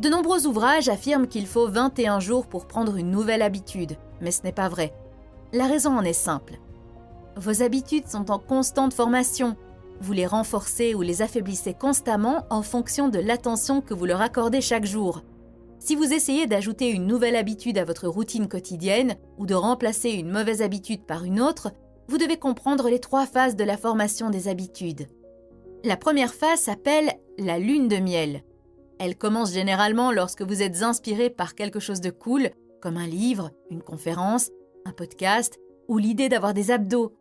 De nombreux ouvrages affirment qu'il faut 21 jours pour prendre une nouvelle habitude, mais ce n'est pas vrai. La raison en est simple. Vos habitudes sont en constante formation. Vous les renforcez ou les affaiblissez constamment en fonction de l'attention que vous leur accordez chaque jour. Si vous essayez d'ajouter une nouvelle habitude à votre routine quotidienne ou de remplacer une mauvaise habitude par une autre, vous devez comprendre les 3 phases de la formation des habitudes. La première phase s'appelle la lune de miel. Elle commence généralement lorsque vous êtes inspiré par quelque chose de cool, comme un livre, une conférence, un podcast ou l'idée d'avoir des abdos.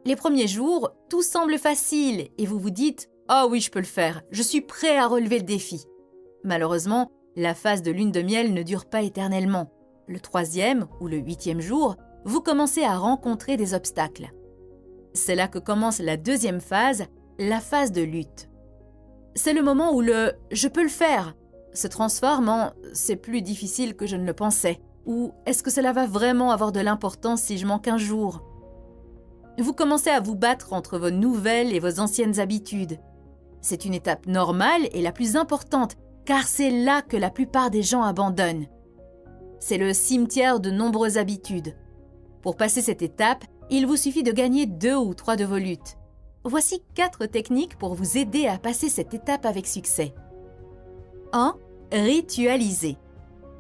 Les premiers jours, tout semble facile et vous vous dites « Ah oui, je peux le faire, je suis prêt à relever le défi ». Malheureusement, la phase de lune de miel ne dure pas éternellement. Le 3e ou le 8e jour, vous commencez à rencontrer des obstacles. C'est là que commence la 2e phase, la phase de lutte. C'est le moment où le « je peux le faire » se transforme en « c'est plus difficile que je ne le pensais » ou « est-ce que cela va vraiment avoir de l'importance si je manque un jour ?» Vous commencez à vous battre entre vos nouvelles et vos anciennes habitudes. C'est une étape normale et la plus importante, car c'est là que la plupart des gens abandonnent. C'est le cimetière de nombreuses habitudes. Pour passer cette étape, il vous suffit de gagner 2 ou 3 de vos luttes. Voici 4 techniques pour vous aider à passer cette étape avec succès. 1. Ritualiser.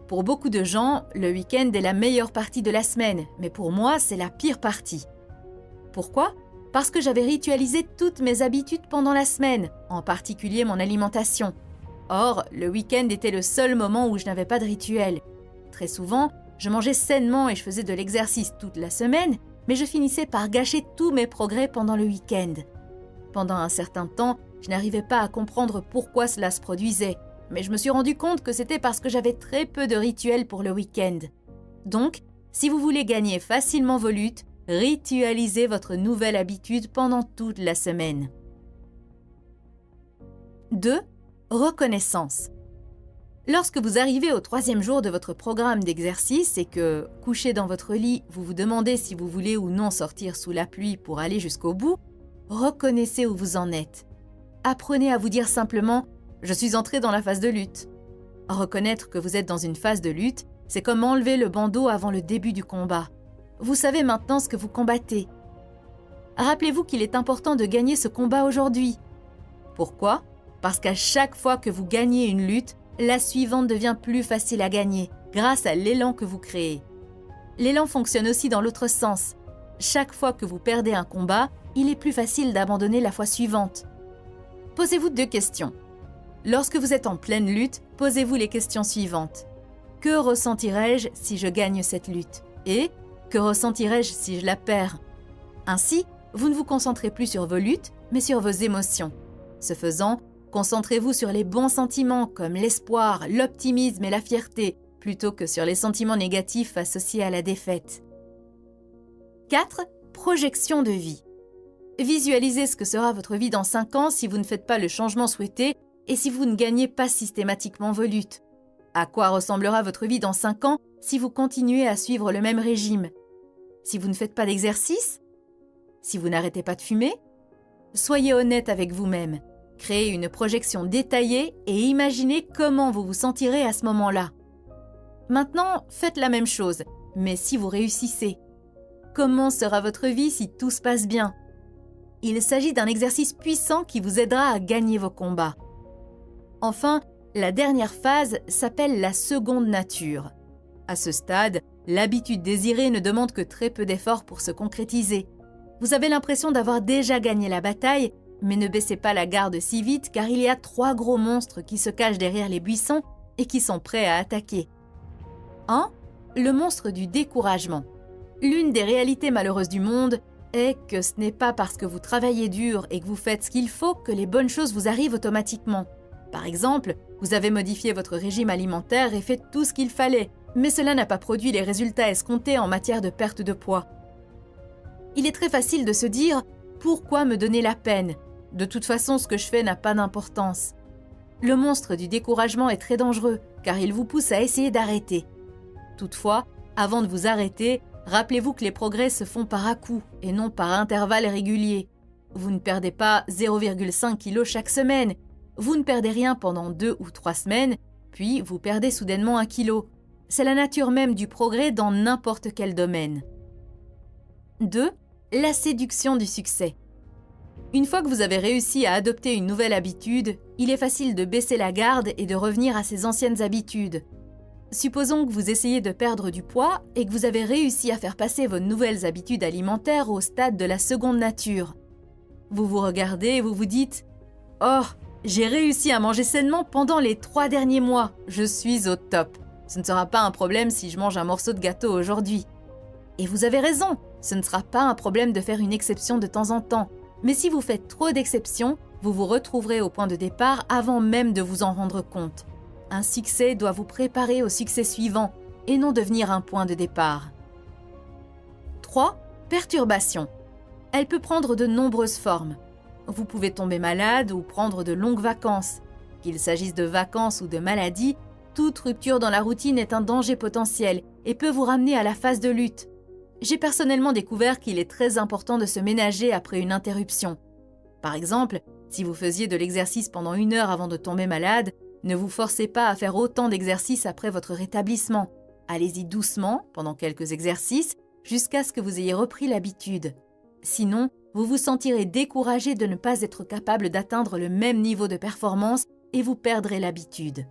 Pour beaucoup de gens, le week-end est la meilleure partie de la semaine, mais pour moi, c'est la pire partie. Pourquoi ? Parce que j'avais ritualisé toutes mes habitudes pendant la semaine, en particulier mon alimentation. Or, le week-end était le seul moment où je n'avais pas de rituel. Très souvent, je mangeais sainement et je faisais de l'exercice toute la semaine, mais je finissais par gâcher tous mes progrès pendant le week-end. Pendant un certain temps, je n'arrivais pas à comprendre pourquoi cela se produisait, mais je me suis rendu compte que c'était parce que j'avais très peu de rituels pour le week-end. Donc, si vous voulez gagner facilement vos luttes, ritualisez votre nouvelle habitude pendant toute la semaine. 2. Reconnaissance. Lorsque vous arrivez au 3e jour de votre programme d'exercice et que, couché dans votre lit, vous vous demandez si vous voulez ou non sortir sous la pluie pour aller jusqu'au bout, reconnaissez où vous en êtes. Apprenez à vous dire simplement « Je suis entré dans la phase de lutte ». Reconnaître que vous êtes dans une phase de lutte, c'est comme enlever le bandeau avant le début du combat. Vous savez maintenant ce que vous combattez. Rappelez-vous qu'il est important de gagner ce combat aujourd'hui. Pourquoi ? Parce qu'à chaque fois que vous gagnez une lutte, la suivante devient plus facile à gagner grâce à l'élan que vous créez. L'élan fonctionne aussi dans l'autre sens. Chaque fois que vous perdez un combat, il est plus facile d'abandonner la fois suivante. Posez-vous 2 questions. Lorsque vous êtes en pleine lutte, posez-vous les questions suivantes. Que ressentirais-je si je gagne cette lutte ? Et que ressentirais-je si je la perds ? Ainsi, vous ne vous concentrez plus sur vos luttes, mais sur vos émotions. Ce faisant, concentrez-vous sur les bons sentiments comme l'espoir, l'optimisme et la fierté, plutôt que sur les sentiments négatifs associés à la défaite. 4. Projection de vie. Visualisez ce que sera votre vie dans 5 ans si vous ne faites pas le changement souhaité et si vous ne gagnez pas systématiquement vos luttes. À quoi ressemblera votre vie dans 5 ans si vous continuez à suivre le même régime ? Si vous ne faites pas d'exercice ? Si vous n'arrêtez pas de fumer ? Soyez honnête avec vous-même. Créez une projection détaillée et imaginez comment vous vous sentirez à ce moment-là. Maintenant, faites la même chose, mais si vous réussissez. Comment sera votre vie si tout se passe bien ? Il s'agit d'un exercice puissant qui vous aidera à gagner vos combats. Enfin, la dernière phase s'appelle la seconde nature. À ce stade, l'habitude désirée ne demande que très peu d'efforts pour se concrétiser. Vous avez l'impression d'avoir déjà gagné la bataille, mais ne baissez pas la garde si vite car il y a 3 gros monstres qui se cachent derrière les buissons et qui sont prêts à attaquer. 1. Le monstre du découragement. L'une des réalités malheureuses du monde est que ce n'est pas parce que vous travaillez dur et que vous faites ce qu'il faut que les bonnes choses vous arrivent automatiquement. Par exemple, vous avez modifié votre régime alimentaire et fait tout ce qu'il fallait, mais cela n'a pas produit les résultats escomptés en matière de perte de poids. Il est très facile de se dire « Pourquoi me donner la peine ? De toute façon, ce que je fais n'a pas d'importance. » Le monstre du découragement est très dangereux car il vous pousse à essayer d'arrêter. Toutefois, avant de vous arrêter, rappelez-vous que les progrès se font par à-coups et non par intervalles réguliers. Vous ne perdez pas 0,5 kg chaque semaine. Vous ne perdez rien pendant 2 ou 3 semaines, puis vous perdez soudainement 1 kilo. C'est la nature même du progrès dans n'importe quel domaine. 2. La séduction du succès. Une fois que vous avez réussi à adopter une nouvelle habitude, il est facile de baisser la garde et de revenir à ses anciennes habitudes. Supposons que vous essayez de perdre du poids et que vous avez réussi à faire passer vos nouvelles habitudes alimentaires au stade de la seconde nature. Vous vous regardez et vous vous dites « Oh, j'ai réussi à manger sainement pendant les 3 derniers mois, je suis au top. Ce ne sera pas un problème si je mange un morceau de gâteau aujourd'hui. » Et vous avez raison, ce ne sera pas un problème de faire une exception de temps en temps. Mais si vous faites trop d'exceptions, vous vous retrouverez au point de départ avant même de vous en rendre compte. Un succès doit vous préparer au succès suivant et non devenir un point de départ. 3. Perturbation. Elle peut prendre de nombreuses formes. Vous pouvez tomber malade ou prendre de longues vacances. Qu'il s'agisse de vacances ou de maladies, toute rupture dans la routine est un danger potentiel et peut vous ramener à la phase de lutte. J'ai personnellement découvert qu'il est très important de se ménager après une interruption. Par exemple, si vous faisiez de l'exercice pendant 1 heure avant de tomber malade, ne vous forcez pas à faire autant d'exercices après votre rétablissement. Allez-y doucement pendant quelques exercices jusqu'à ce que vous ayez repris l'habitude. Sinon, vous vous sentirez découragé de ne pas être capable d'atteindre le même niveau de performance et vous perdrez l'habitude.